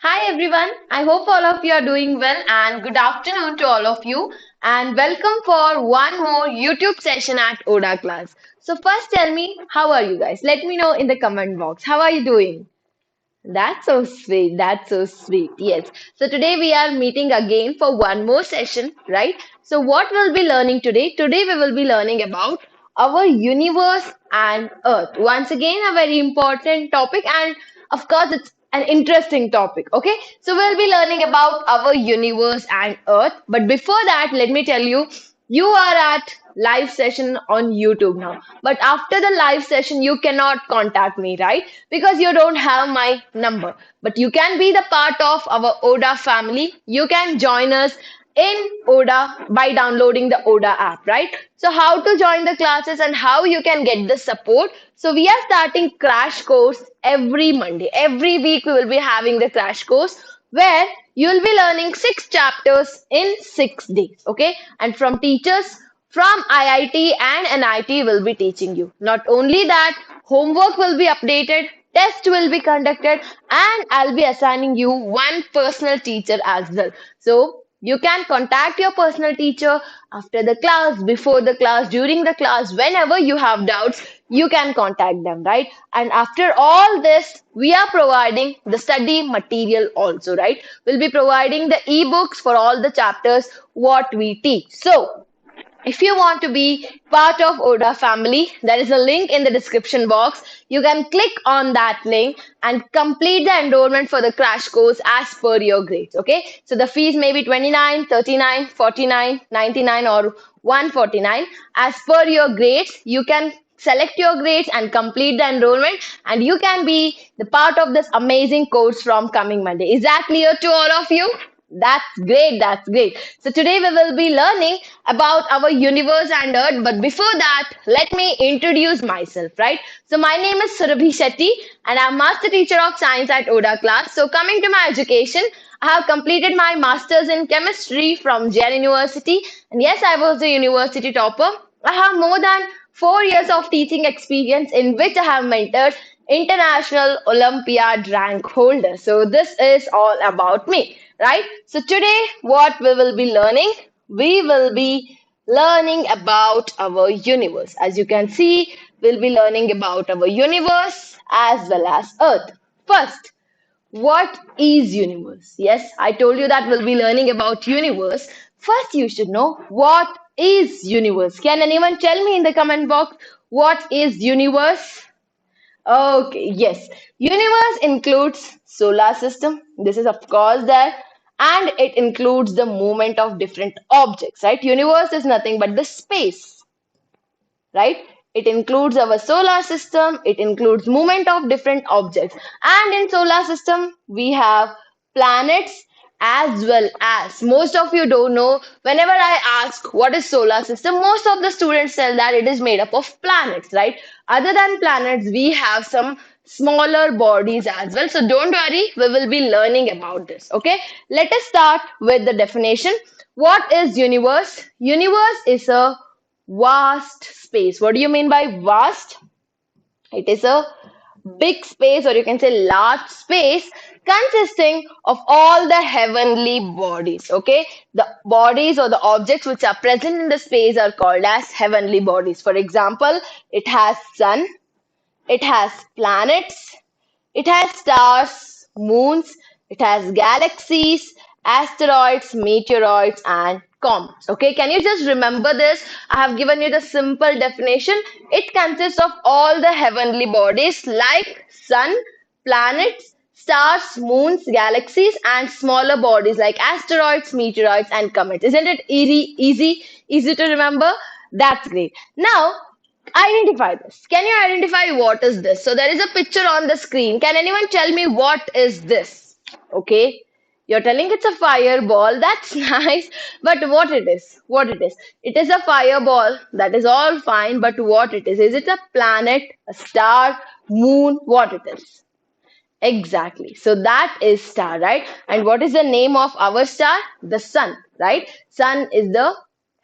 Hi everyone, I hope all of you are doing well and good afternoon to all of you and welcome for one more YouTube session at ODA Class. So first tell me, how are you guys? Let me know in the comment box. How are you doing? That's so sweet. That's so sweet. Yes. So today we are meeting again for one more session, right? So what we'll be learning today? Today we will be learning about our universe and Earth. Once again, a very important topic, and of course, it's an interesting topic. Okay. So we'll be learning about our universe and Earth. But before that, let me tell you, you are at live session on YouTube now. But after the live session, you cannot contact me, right? Because you don't have my number. But you can be the part of our ODA family. You can join us in ODA by downloading the ODA app, right? So how to join the classes and how you can get the support. So we are starting crash course every Monday. Every week we will be having the crash course where you will be learning 6 chapters in 6 days, okay? And from teachers from IIT and NIT will be teaching you. Not only that, homework will be updated, test will be conducted, and I'll be assigning you one personal teacher as well. So you can contact your personal teacher after the class, before the class, during the class, whenever you have doubts, you can contact them, right? And after all this, we are providing the study material also, right? We'll be providing the ebooks for all the chapters what we teach. So if you want to be part of ODA family, there is a link in the description box. You can click on that link and complete the enrollment for the crash course as per your grades. Okay. So the fees may be 29, 39, 49, 99 or 149. As per your grades, you can select your grades and complete the enrollment and you can be the part of this amazing course from coming Monday. Is that clear to all of you? That's great. That's great. So today we will be learning about our universe and Earth. But before that, let me introduce myself, right? So my name is Surabhi Shetty and I'm Master Teacher of Science at ODA Class. So coming to my education, I have completed my Masters in Chemistry from JN University. And yes, I was the university topper. I have more than 4 years of teaching experience in which I have mentored international Olympiad rank holders. So this is all about me, right? So today, what we will be learning? We will be learning about our universe. As you can see, we'll be learning about our universe as well as Earth. First, what is universe? Yes, I told you that we'll be learning about universe. First, you should know what is universe. Can anyone tell me in the comment box what is universe? Okay, yes. Universe includes solar system. This is of course there. And it includes the movement of different objects, right? Universe is nothing but the space, right? It includes our solar system. It includes movement of different objects. And in solar system, we have planets as well as most of you don't know. Whenever I ask what is solar system, most of the students tell that it is made up of planets, right? Other than planets, we have some smaller bodies as well. So don't worry, we will be learning about this. Okay, let us start with the definition. What is universe? Universe is a vast space. What do you mean by vast? It is a big space, or you can say large space, consisting of all the heavenly bodies. Okay, the bodies or the objects which are present in the space are called as heavenly bodies. For example, it has sun, it has planets, it has stars, moons, it has galaxies, asteroids, meteoroids, and comets. Okay, can you just remember this? I have given you the simple definition. It consists of all the heavenly bodies like sun, planets, stars, moons, galaxies, and smaller bodies like asteroids, meteoroids, and comets. Isn't it easy to remember? That's great. Now, identify this. Can you identify what is this? So there is a picture on the screen. Can anyone tell me what is this? Okay. You're telling it's a fireball. That's nice. But what it is? What it is? It is a fireball. That is all fine. But what it is? Is it a planet, a star, moon? What it is? Exactly. So that is star, right? And what is the name of our star? The sun, right? Sun is the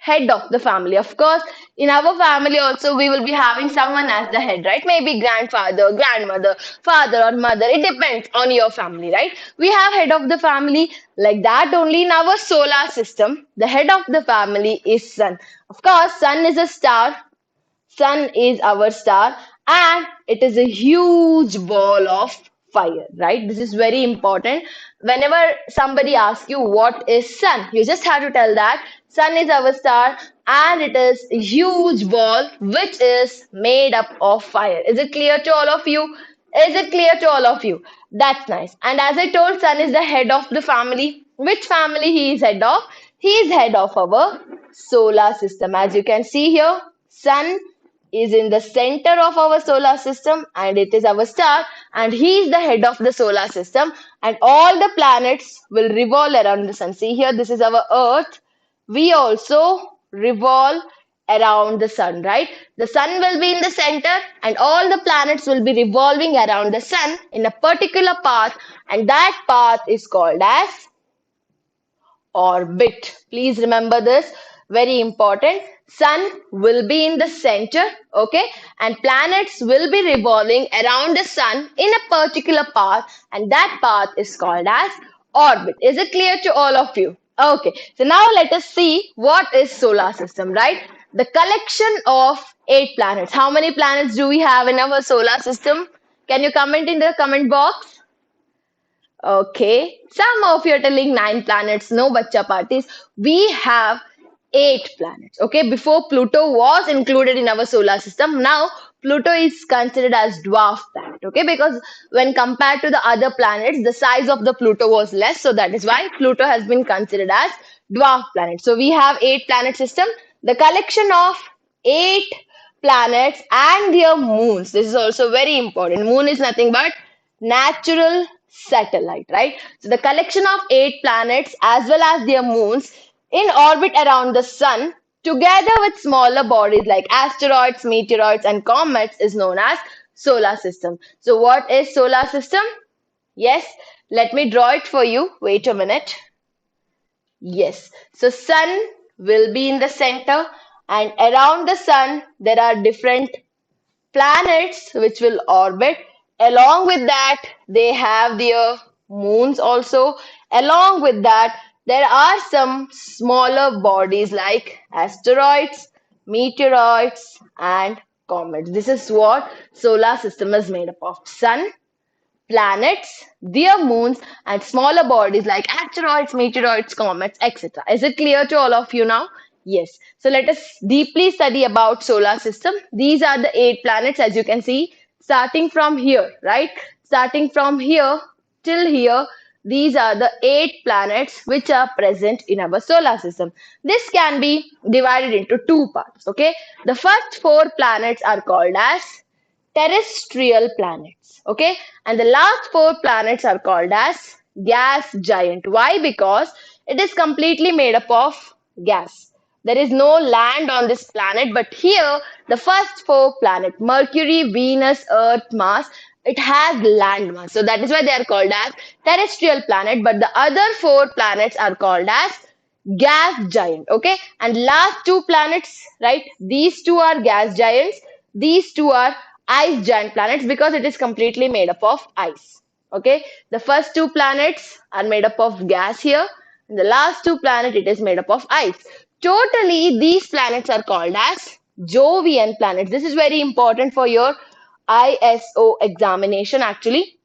head of the family. Of course, in our family also we will be having someone as the head, right? Maybe grandfather, grandmother, father or mother. It depends on your family, right? We have head of the family like that only in our solar system. The head of the family is sun. Of course, sun is a star. Sun is our star and it is a huge ball of fire, right? This is very important. Whenever somebody asks you what is sun, you just have to tell that sun is our star and it is a huge ball which is made up of fire. Is it clear to all of you? Is it clear to all of you? That's nice. And as I told, sun is the head of the family. Which family he is head of? He is head of our solar system. As you can see here, sun is in the center of our solar system and it is our star and he is the head of the solar system and all the planets will revolve around the sun. See here, this is our earth. We also revolve around the sun, right? The sun will be in the center and all the planets will be revolving around the sun in a particular path and that path is called as orbit. Please remember this, very important. Sun will be in the center, okay, and planets will be revolving around the sun in a particular path, and that path is called as orbit. Is it clear to all of you? Okay, so now let us see what is solar system, right? The collection of 8 planets. How many planets do we have in our solar system? Can you comment in the comment box? Okay, some of you are telling 9 planets, no bacha parties. We have 8 planets. Okay, before Pluto was included in our solar system, now Pluto is considered as dwarf planet. Okay, because when compared to the other planets, the size of the Pluto was less, so that is why Pluto has been considered as dwarf planet. So we have 8 planet system. The collection of 8 planets and their moons. This is also very important. Moon is nothing but natural satellite, right? So the collection of 8 planets as well as their moons in orbit around the sun together with smaller bodies like asteroids, meteoroids and comets is known as solar system. So what is solar system? Yes, let me draw it for you. Wait a minute. Yes, so sun will be in the center and around the sun there are different planets which will orbit. Along with that, they have their moons also. Along with that, there are some smaller bodies like asteroids, meteoroids, and comets. This is what solar system is made up of. Sun, planets, their moons, and smaller bodies like asteroids, meteoroids, comets, etc. Is it clear to all of you now? Yes. So let us deeply study about solar system. These are the 8 planets as you can see, starting from here, right? Starting from here till here, these are the 8 planets which are present in our solar system. This can be divided into 2 parts, okay? The first 4 planets are called as terrestrial planets, okay, and the last 4 planets are called as gas giant. Why? Because it is completely made up of gas. There is no land on this planet, but here the first 4 planets, Mercury, Venus, Earth, Mars, it has land mass, so that is why they are called as terrestrial planet, but the other 4 planets are called as gas giant, okay, and last 2 planets, right, these two are gas giants, these two are ice giant planets because it is completely made up of ice, okay. The first 2 planets are made up of gas here and the last 2 planets it is made up of ice. Totally these planets are called as Jovian planets. This is very important for your ISO examination actually.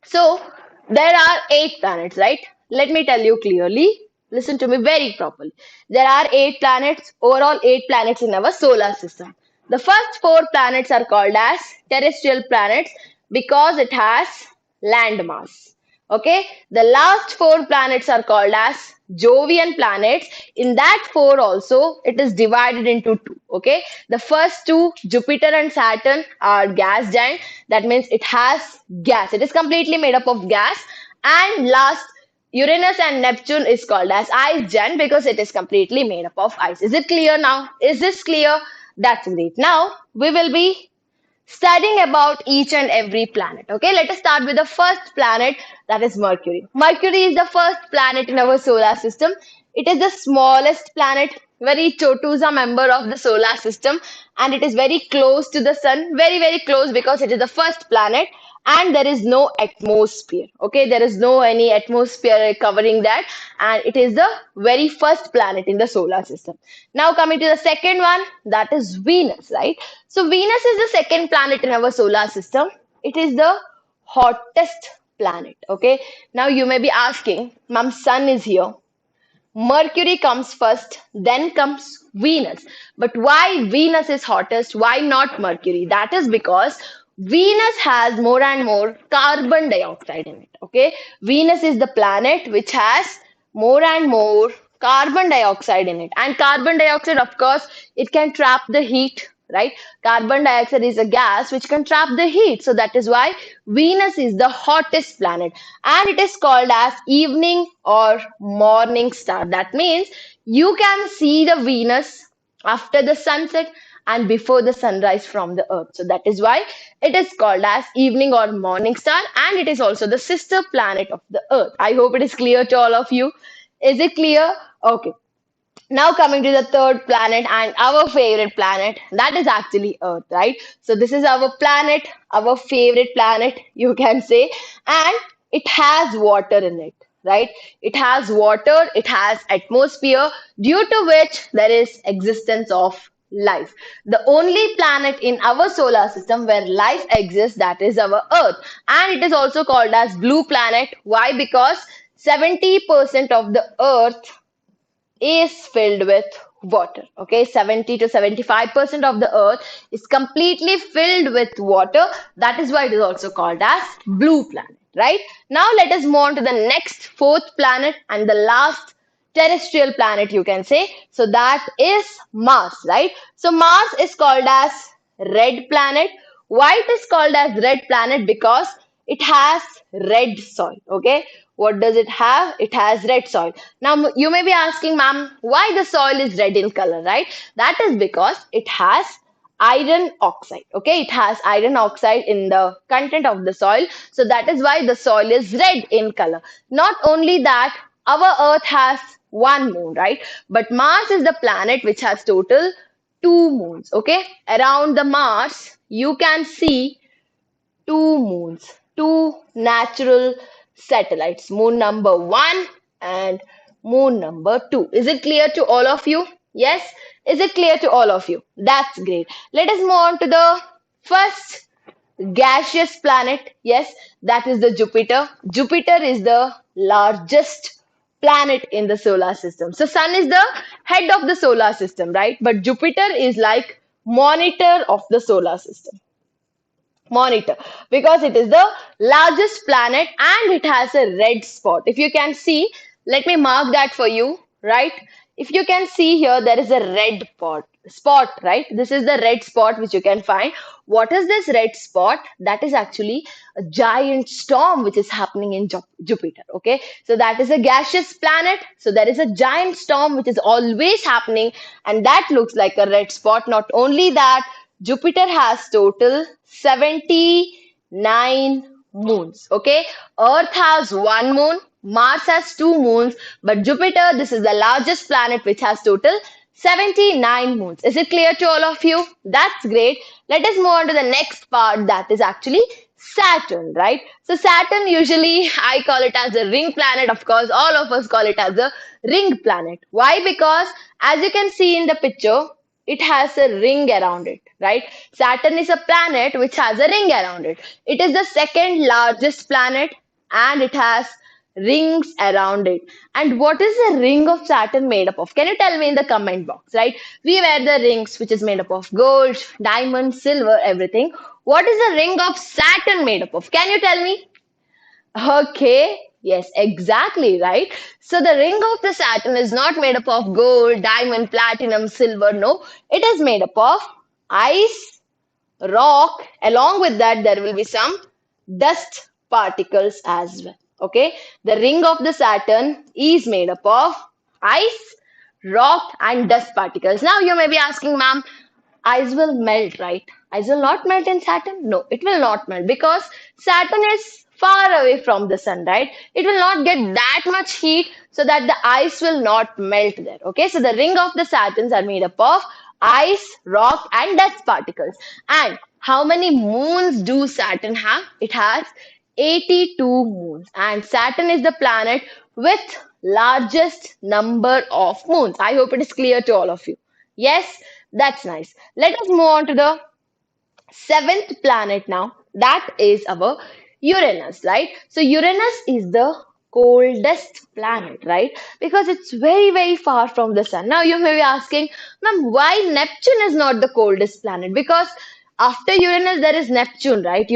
So there are 8 planets, right? Let me tell you clearly. Listen to me very properly. There are 8 planets, overall 8 planets in our solar system. The first 4 planets are called as terrestrial planets because it has land mass. Okay, the last 4 planets are called as Jovian planets. In that 4 also, it is divided into 2. Okay, the first 2, Jupiter and Saturn, are gas giant. That means it has gas. It is completely made up of gas. And last, Uranus and Neptune is called as ice giant because it is completely made up of ice. Is it clear now? Is this clear? That's great. Now we will be studying about each and every planet. Okay, let us start with the first planet, that is Mercury. Mercury is the first planet in our solar system. It is the smallest planet, very chotusa member of the solar system, and it is very close to the sun, very, very close because it is the first planet and there is no atmosphere. Okay, there is no any atmosphere covering that, and it is the very first planet in the solar system. Now coming to the second one, that is Venus, right? So Venus is the second planet in our solar system. It is the hottest planet. Okay, now you may be asking, ma'am, sun is here, Mercury comes first, then comes Venus. But why Venus is hottest? Why not Mercury? That is because Venus has more and more carbon dioxide in it. Okay, Venus is the planet which has more and more carbon dioxide in it. And carbon dioxide, of course, it can trap the heat, right? Carbon dioxide is a gas which can trap the heat. So that is why Venus is the hottest planet, and it is called as evening or morning star. That means you can see the Venus after the sunset and before the sunrise from the earth. So that is why it is called as evening or morning star, and it is also the sister planet of the earth. I hope it is clear to all of you. Is it clear? Okay. Now coming to the third planet and our favorite planet, that is actually Earth, right? So this is our planet, our favorite planet, you can say, and it has water in it, right? It has water, it has atmosphere, due to which there is existence of life. The only planet in our solar system where life exists, that is our Earth, and it is also called as blue planet. Why? Because 70% of the Earth is filled with water. Okay, 70 to 75% of the earth is completely filled with water. That is why it is also called as blue planet, right? Now let us move on to the next fourth planet and the last terrestrial planet, you can say. So that is Mars, right? So Mars is called as red planet. Why it is called as red planet? Because it has red soil. Okay, what does it have? It has red soil. Now you may be asking, ma'am, why the soil is red in color, right? That is because it has iron oxide. Okay, it has iron oxide in the content of the soil, so that is why the soil is red in color. Not only that, our earth has one moon, right? But Mars is the planet which has total two moons. Okay, around the Mars you can see two moons, two natural satellites, moon number one and moon number two. Is it clear to all of you? Yes? Is it clear to all of you? That's great. Let us move on to the first gaseous planet. Yes, that is the Jupiter. Jupiter is the largest planet in the solar system. So sun is the head of the solar system, right? But Jupiter is like monitor of the solar system, monitor, because it is the largest planet and it has a red spot. If you can see, let me mark that for you, right? If you can see here, there is a red spot, right? This is the red spot which you can find. What is this red spot? That is actually a giant storm which is happening in Jupiter. Okay, so that is a gaseous planet, so there is a giant storm which is always happening, and that looks like a red spot. Not only that, Jupiter has total 79 moons. Okay, Earth has one moon, Mars has two moons, but Jupiter, this is the largest planet which has total 79 moons. Is it clear to all of you? That's great. Let us move on to the next part, that is actually Saturn, right? So Saturn, usually I call it as a ring planet. Of course, all of us call it as a ring planet. Why? Because as you can see in the picture, it has a ring around it, right? Saturn is a planet which has a ring around it. It is the second largest planet and it has rings around it. And what is the ring of Saturn made up of? Can you tell me in the comment box, right? We wear the rings which is made up of gold, diamond, silver, everything. What is the ring of Saturn made up of? Can you tell me? Okay, yes, exactly right. So the ring of the Saturn is not made up of gold, diamond, platinum, silver. No, it is made up of ice, rock. Along with that, there will be some dust particles as well. Okay, the ring of the Saturn is made up of ice, rock, and dust particles. Now you may be asking, ma'am, ice will melt, right? Ice will not melt in Saturn? No, it will not melt because Saturn is far away from the sun, right? It will not get that much heat so that the ice will not melt there. Okay, so the ring of the Saturns are made up of ice, rock, and dust particles. And how many moons do Saturn have? It has 82 moons, and Saturn is the planet with largest number of moons. I hope it is clear to all of you. Yes, that's nice. Let us move on to the seventh planet now. That is our Uranus, right? So Uranus is the coldest planet, right? Because it's very, very far from the sun. Now you may be asking, ma'am, why Neptune is not the coldest planet? Because after Uranus, there is Neptune, right?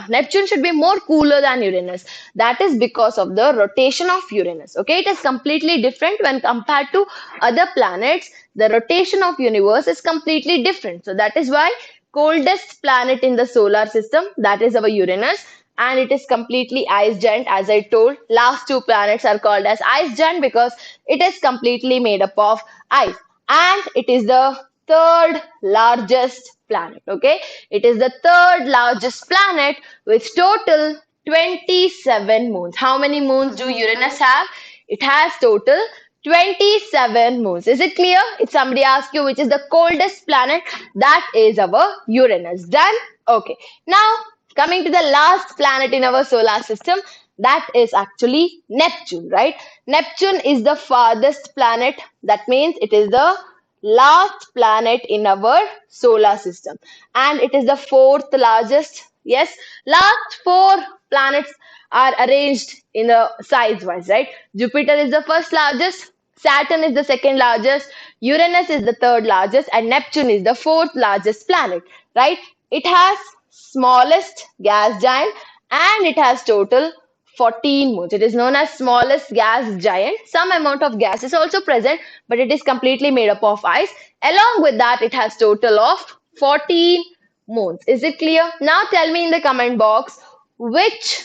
Neptune should be more cooler than Uranus. That is because of the rotation of Uranus. Okay, it is completely different when compared to other planets. The rotation of universe is completely different. So that is why coldest planet in the solar system, that is our Uranus, and it is completely ice giant. As I told, last two planets are called as ice giant because it is completely made up of ice, and it is the third largest planet. Okay, it is the third largest planet with total 27 moons. How many moons do Uranus have? It has total 27 moons. Is it clear? If somebody asks you which is the coldest planet, that is our Uranus. Done? Okay. Now, coming to the last planet in our solar system, that is actually Neptune, right? Neptune is the farthest planet. That means it is the last planet in our solar system, and it is the fourth largest. Yes, last four planets are arranged in the size wise, right? Jupiter is the first largest, Saturn is the second largest, Uranus is the third largest, and Neptune is the fourth largest planet, right? It has smallest gas giant, and it has total 14 moons. It is known as smallest gas giant. Some amount of gas is also present, but it is completely made up of ice. Along with that, it has total of 14 moons. Is it clear? Now tell me in the comment box which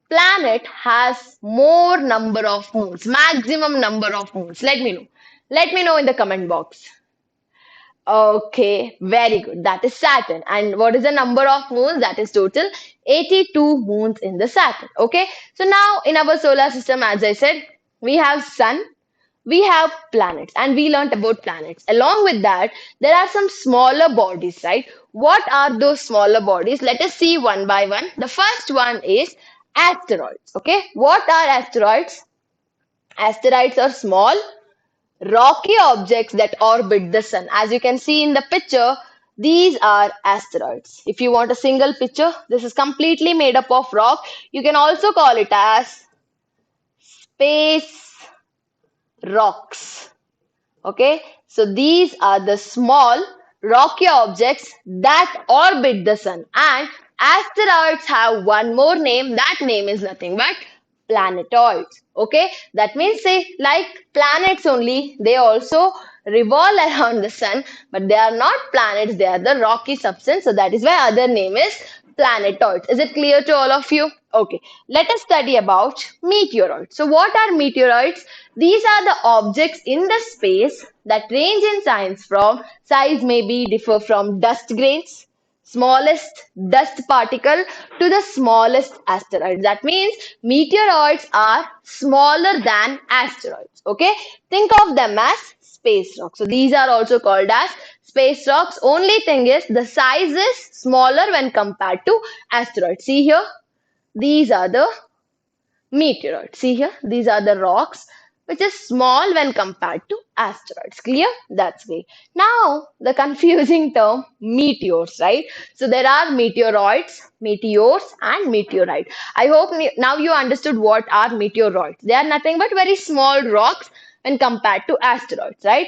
planet has more number of moons, maximum number of moons. Let me know. Let me know in the comment box. Okay, very good. That is Saturn. And what is the number of moons? That is total 82 moons in the Saturn. Okay, so now in our solar system, as I said, we have sun, we have planets, and we learnt about planets. Along with that, there are some smaller bodies, right? What are those smaller bodies? Let us see one by one. The first one is asteroids. Okay, what are asteroids? Asteroids are small rocky objects that orbit the sun. As you can see in the picture, these are asteroids. If you want a single picture, this is completely made up of rock. You can also call it as space rocks. Okay, so these are the small rocky objects that orbit the sun, and asteroids have one more name. That name is nothing but planetoids. Okay, that means say like planets only, they also revolve around the sun, but they are not planets, they are the rocky substance. So that is why other name is planetoids. Is it clear to all of you? Okay, let us study about meteoroids. So what are meteoroids? These are the objects in the space that range in size maybe differ from dust grains, smallest dust particle to the smallest asteroid. That means meteoroids are smaller than asteroids. Okay, think of them as space rocks. So these are also called as space rocks. Only thing is the size is smaller when compared to asteroids. See here, these are the meteoroids. See here, these are the rocks which is small when compared to asteroids. Clear? That's great. Now, the confusing term meteors, right? So there are meteoroids, meteors, and meteorite. I hope now you understood what are meteoroids. They are nothing but very small rocks when compared to asteroids, right?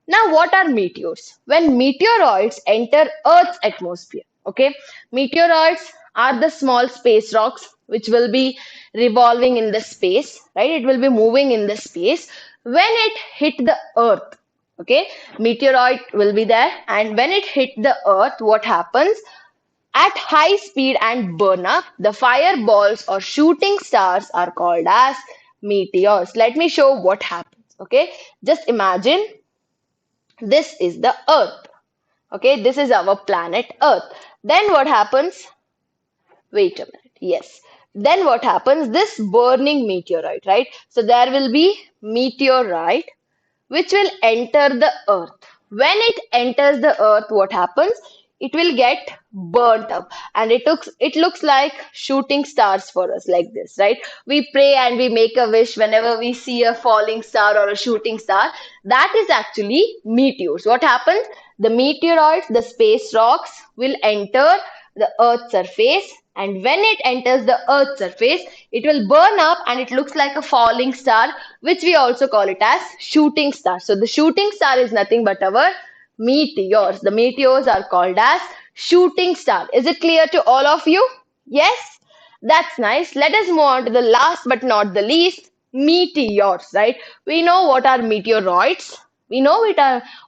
Now, what are meteors? When meteoroids enter Earth's atmosphere, okay? Meteoroids are the small space rocks which will be revolving in the space, right? It will be moving in the space. When it hit the Earth, okay? Meteoroid will be there, and when it hit the Earth, what happens? At high speed and burn up, the fireballs or shooting stars are called as meteors. Let me show what happens, okay? Just imagine this is the Earth. Okay, this is our planet Earth. Then what happens? Wait a minute. Yes. Then what happens? This burning meteorite, right? So there will be meteorite which will enter the earth. When it enters the earth, what happens? It will get burnt up, and it looks like shooting stars for us, like this, right? We pray and we make a wish whenever we see a falling star or a shooting star. That is actually meteors. What happens? The meteoroids, the space rocks, will enter the earth's surface, and when it enters the earth's surface, it will burn up and it looks like a falling star, which we also call it as shooting star. So the shooting star is nothing but our meteors. The meteors are called as shooting star. Is it clear to all of you? Yes, that's nice. Let us move on to the last but not the least, meteors, right? We know what are meteoroids. We know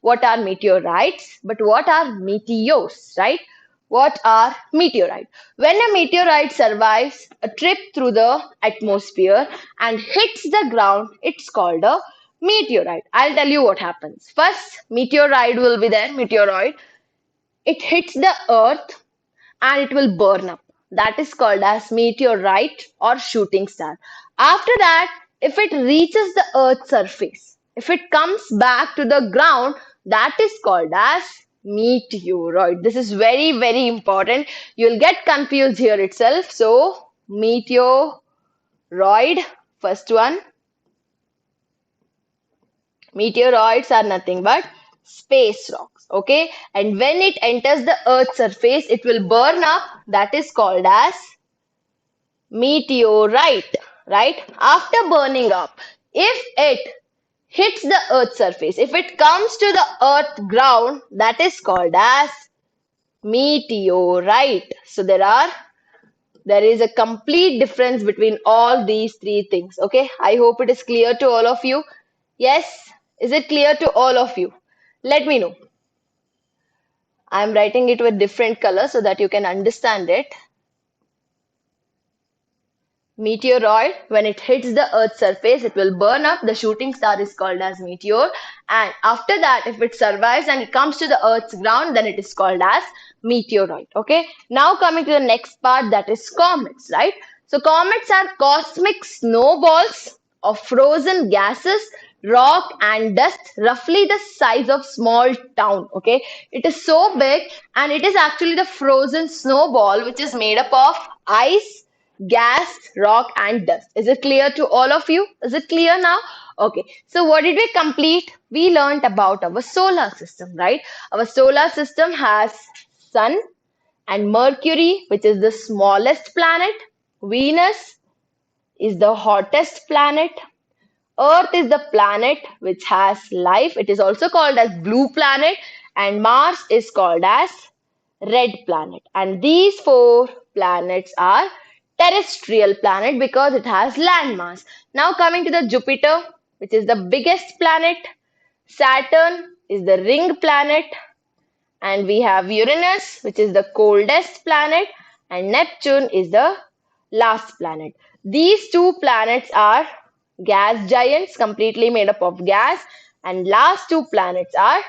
what are meteorites, but what are meteors, right? What are meteorites? When a meteorite survives a trip through the atmosphere and hits the ground, it's called a meteorite. I'll tell you what happens. First, meteorite will be there, meteoroid. It hits the earth and it will burn up. That is called as meteorite or shooting star. After that, if it reaches the earth's surface, if it comes back to the ground, that is called as meteoroid. This is very, very important. You'll get confused here itself. So, meteoroid, first one. Meteoroids are nothing but space rocks, okay? And when it enters the earth's surface, it will burn up. That is called as meteorite, right? After burning up, if it hits the earth's surface, if it comes to the earth ground, that is called as meteorite. So there is a complete difference between all these three things, okay? I hope it is clear to all of you. Yes, is it clear to all of you? Let me know. I'm writing it with different colors so that you can understand it. Meteoroid, when it hits the earth's surface, it will burn up. The shooting star is called as meteor. And after that, if it survives and it comes to the earth's ground, then it is called as meteoroid. Okay. Now coming to the next part, that is comets, right? So comets are cosmic snowballs of frozen gases, rock and dust, roughly the size of small town. Okay. It is so big, and it is actually the frozen snowball which is made up of ice, gas, rock, and dust. Is it clear to all of you? Is it clear now? Okay. So what did we complete? We learned about our solar system, right? Our solar system has Sun and Mercury, which is the smallest planet. Venus is the hottest planet. Earth is the planet which has life. It is also called as blue planet, and Mars is called as red planet. And these four planets are terrestrial planet because it has land mass. Now coming to the Jupiter, which is the biggest planet. Saturn is the ring planet, and we have Uranus, which is the coldest planet, and Neptune is the last planet. These two planets are gas giants, completely made up of gas, and last two planets are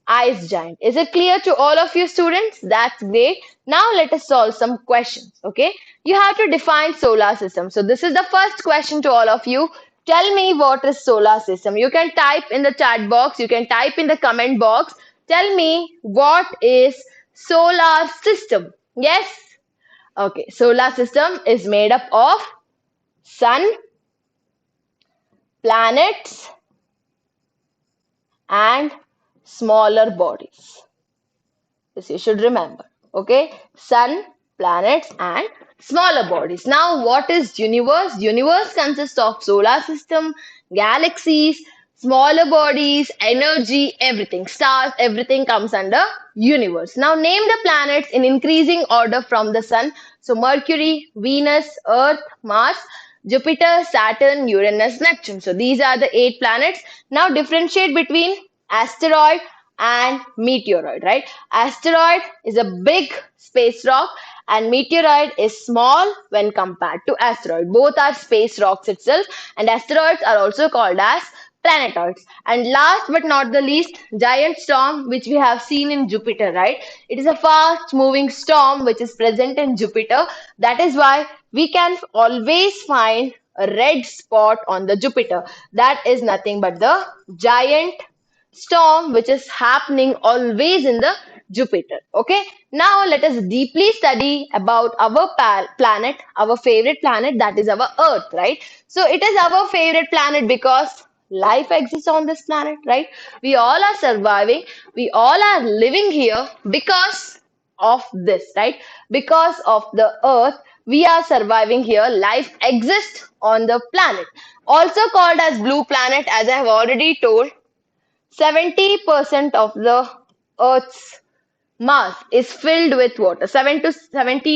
ice giant. Is it clear to all of you students? That's great. Now let us solve some questions, okay? You have to define solar system. So this is the first question to all of you. Tell me what is solar system. You can type in the chat box. You can type in the comment box. Tell me what is solar system. Yes? Okay. Solar system is made up of sun, planets, and smaller bodies. This you should remember. Okay. Sun, planets, and smaller bodies. Now, what is universe? Universe consists of solar system, galaxies, smaller bodies, energy, everything. Stars, everything comes under universe. Now, name the planets in increasing order from the sun. So, Mercury, Venus, Earth, Mars, Jupiter, Saturn, Uranus, Neptune. So, these are the 8 planets. Now, differentiate between asteroid and meteoroid, right? Asteroid is a big space rock, and meteoroid is small when compared to asteroid. Both are space rocks itself, and asteroids are also called as planetoids. And last but not the least, giant storm, which we have seen in Jupiter, right? It is a fast moving storm which is present in Jupiter. That is why we can always find a red spot on the Jupiter. That is nothing but the giant storm which is happening always in the Jupiter. Okay, now let us deeply study about our planet, our favorite planet, that is our Earth, right? So it is our favorite planet because life exists on this planet, right? We all are surviving, we all are living here because of this, right? Because of the Earth, we are surviving here. Life exists on the planet, also called as blue planet, as I have already told. 70% of the Earth's mass is filled with water. 70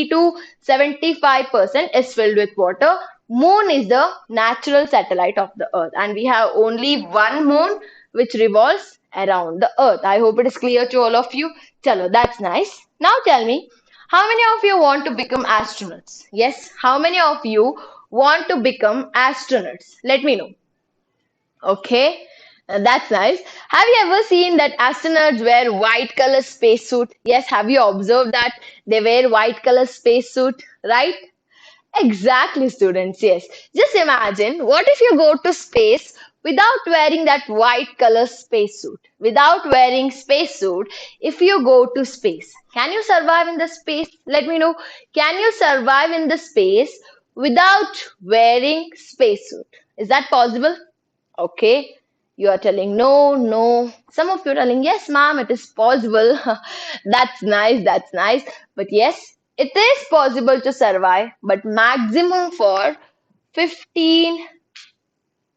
to 75% is filled with water. Moon is the natural satellite of the Earth, and we have only one moon which revolves around the Earth. I hope it is clear to all of you. Chalo, that's nice. Now tell me, how many of you want to become astronauts? Yes, how many of you want to become astronauts? Let me know. Okay, that's nice. Have you ever seen that astronauts wear white color spacesuit? Yes, have you observed that they wear white color spacesuit, right? Exactly, students. Yes. Just imagine what if you go to space without wearing that white color spacesuit? Without wearing spacesuit, if you go to space, can you survive in the space? Let me know. Can you survive in the space without wearing spacesuit? Is that possible? Okay, you are telling no, no. Some of you are telling yes, ma'am, it is possible. That's nice, that's nice. But yes, it is possible to survive, but maximum for 15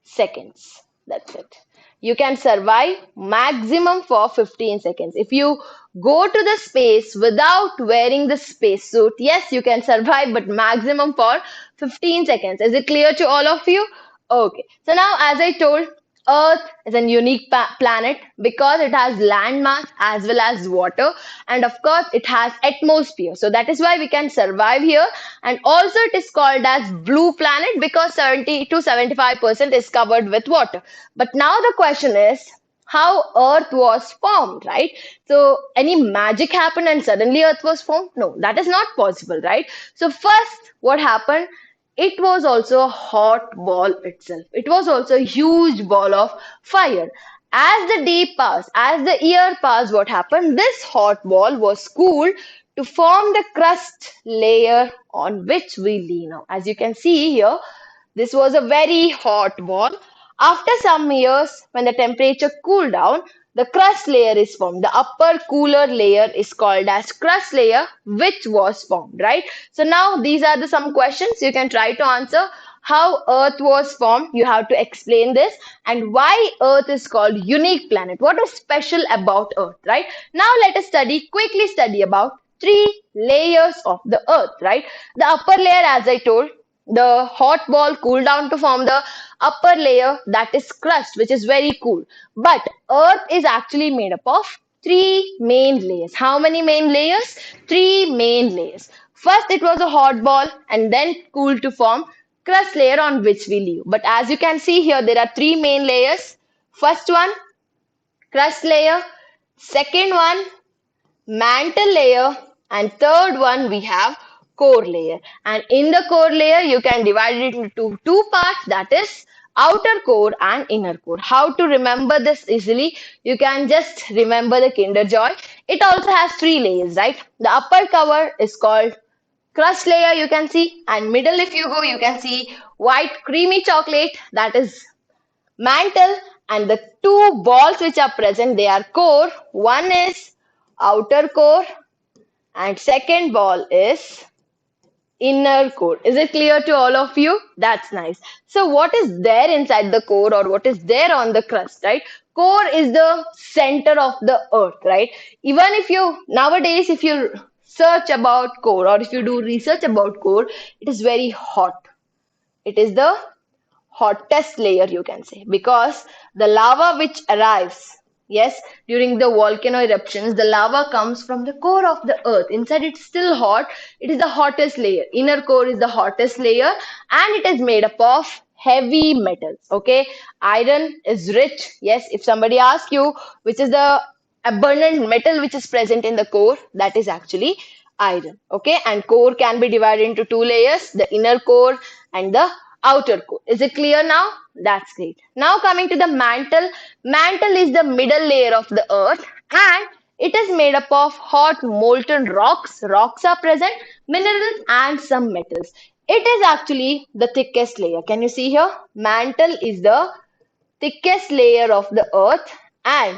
seconds. That's it. You can survive maximum for 15 seconds. If you go to the space without wearing the spacesuit, yes, you can survive, but maximum for 15 seconds. Is it clear to all of you? Okay. So now, as I told, Earth is a unique planet because it has land mass as well as water, and of course, it has atmosphere. So that is why we can survive here. And also, it is called as blue planet because 70 to 75% is covered with water. But now the question is, how Earth was formed, right? So, any magic happened and suddenly Earth was formed? No, that is not possible, right? So, first, what happened? It was also a hot ball itself. It was also a huge ball of fire. As the day passed, as the year passed, what happened? This hot ball was cooled to form the crust layer on which we live now. As you can see here, this was a very hot ball. After some years, when the temperature cooled down, the crust layer is formed. The upper cooler layer is called as crust layer, which was formed, right? So now these are the some questions you can try to answer. How Earth was formed, you have to explain this, and why Earth is called unique planet. What is special about Earth, right? Now let us quickly study about three layers of the Earth, right? The upper layer, as I told, the hot ball cooled down to form the upper layer, that is crust, which is very cool. But Earth is actually made up of three main layers. How many main layers? Three main layers. First, it was a hot ball and then cooled to form crust layer on which we live. But as you can see here, there are three main layers. First one, crust layer. Second one, mantle layer, and third one we have core layer. And in the core layer you can divide it into two parts, that is outer core and inner core. How to remember this easily? You can just remember the Kinder Joy. It also has three layers, right? The upper cover is called crust layer, you can see, and middle if you go you can see white creamy chocolate, that is mantle, and the two balls which are present, they are core. One is outer core and second ball is inner core. Is it clear to all of you? That's nice. So what is there inside the core, or what is there on the crust, right? Core is the center of the earth, right? Even if you nowadays if you search about core, or if you do research about core, it is very hot. It is the hottest layer, you can say, because the lava which arrives, yes, during the volcano eruptions, the lava comes from the core of the earth. Inside it's still hot. It is the hottest layer. Inner core is the hottest layer, and it is made up of heavy metals. Okay, iron is rich. Yes, if somebody asks you which is the abundant metal which is present in the core, that is actually iron. Okay, and core can be divided into two layers, the inner core and the outer core. Is it clear now? That's great. Now coming to the mantle. Mantle is the middle layer of the earth, and it is made up of hot molten rocks. Rocks are present, minerals and some metals. It is actually the thickest layer. Can you see here? Mantle is the thickest layer of the earth, and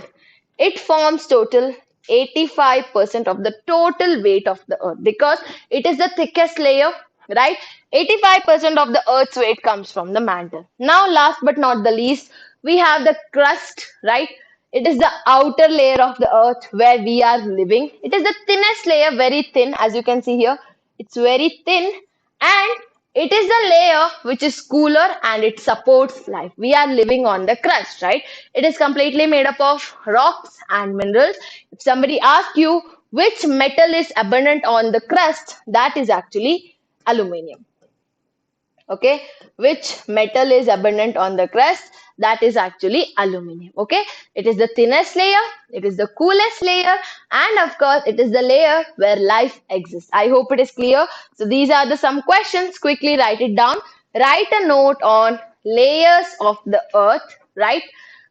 it forms total 85% of the total weight of the earth because it is the thickest layer, right? 85% of the earth's weight comes from the mantle. Now last but not the least, we have the crust, right? It is the outer layer of the earth where we are living. It is the thinnest layer, very thin, as you can see here. It's very thin, and it is the layer which is cooler and it supports life. We are living on the crust, right? It is completely made up of rocks and minerals. If somebody asks you which metal is abundant on the crust, that is actually aluminium. Okay, which metal is abundant on the crust? That is actually aluminium. Okay, it is the thinnest layer, it is the coolest layer, and of course it is the layer where life exists. I hope it is clear. So these are the some questions. Quickly write it down. Write a note on layers of the earth, right?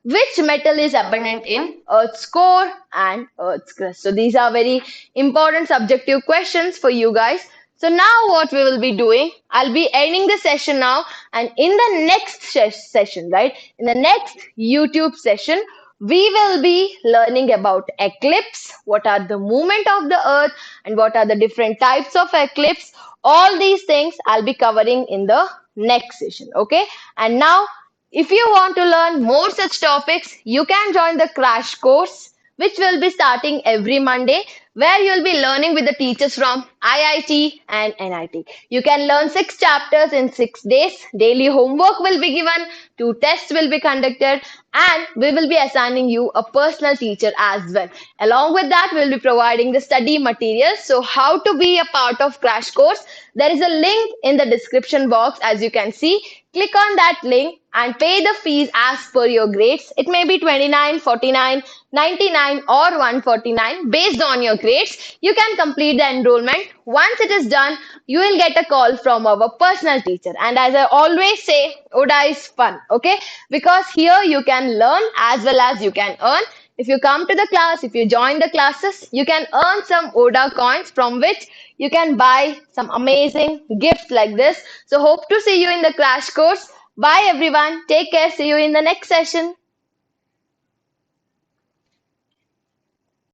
Which metal is abundant in Earth's core and Earth's crust? So these are very important subjective questions for you guys. So now what we will be doing, I'll be ending the session now, and in the next session, right, in the next YouTube session, we will be learning about eclipse, what are the movement of the earth and what are the different types of eclipse. All these things I'll be covering in the next session. Okay, and now if you want to learn more such topics, you can join the crash course which will be starting every Monday, where you'll be learning with the teachers from IIT and NIT. You can learn 6 chapters in 6 days. Daily homework will be given, 2 tests will be conducted, and we will be assigning you a personal teacher as well. Along with that, we'll be providing the study materials. So how to be a part of crash course? There is a link in the description box, as you can see. Click on that link and pay the fees as per your grades. It may be 29, 49, 99 or 149 based on your grades. You can complete the enrollment. Once it is done, you will get a call from our personal teacher. And as I always say, ODA is fun, okay? Because here you can learn as well as you can earn. If you come to the class, if you join the classes, you can earn some ODA coins from which you can buy some amazing gifts like this. So hope to see you in the crash course. Bye everyone. Take care. See you in the next session.